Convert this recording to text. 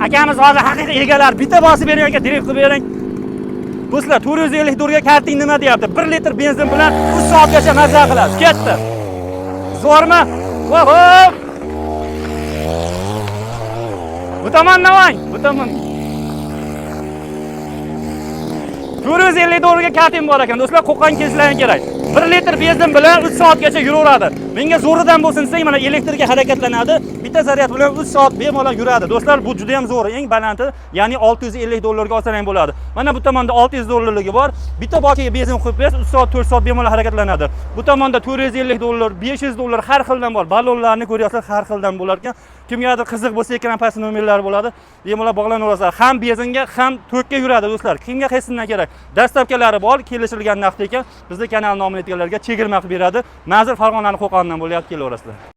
Akamiz hozir haqiqiy egalar, bitta bosib bering aka, direkt qilib bering. Do'stlar, 450 dollarga karting nima deyapti? 1 litr benzin bilan 3 soatgacha mazza qiladi. Ketdi. Zo'rmi? Hop. Bu tomondan o'ng, bu tomon. 450 dollarga karting bor ekan. Do'stlar, Qo'qon kelishlarga kerak. 1 litr benzin bilan 3 soatgacha yuraveradi. Menga zo'ridan bo'lsin desang, mana elektrga harakatlanadi. Bitta zaryad bilan 3 soat bemalol yuradi. Do'stlar, bu juda ham zo'r, eng balandi, ya'ni 650 dollarga olsang ham bo'ladi. Mana bu tomonda 600 dollarligi bor. Bitta bakiga benzin qo'yib berasiz, 3 soat, 4 soat bemalol harakatlanadi. Bu tomonda 450 dollar, 500 dollar har xildan bor. Ballonlarni ko'ryapsizlar, har xildan bo'lar ekan. Kimgadir qiziq bo'lsa, ekran pastida nomerlari bo'ladi. Bemalol bog'lanaverasizlar. Ham benzinga, ham to'kka yuradi do'stlar. Kimga qaysidan kerak? Dastavkalari bor, kelishilgan narxda ekan. Bizning kanal nomini aytganlarga chegirma qilib beradi. Manzil Farg'onaning Qo'qonidan bo'lyapti, kelaverasizlar.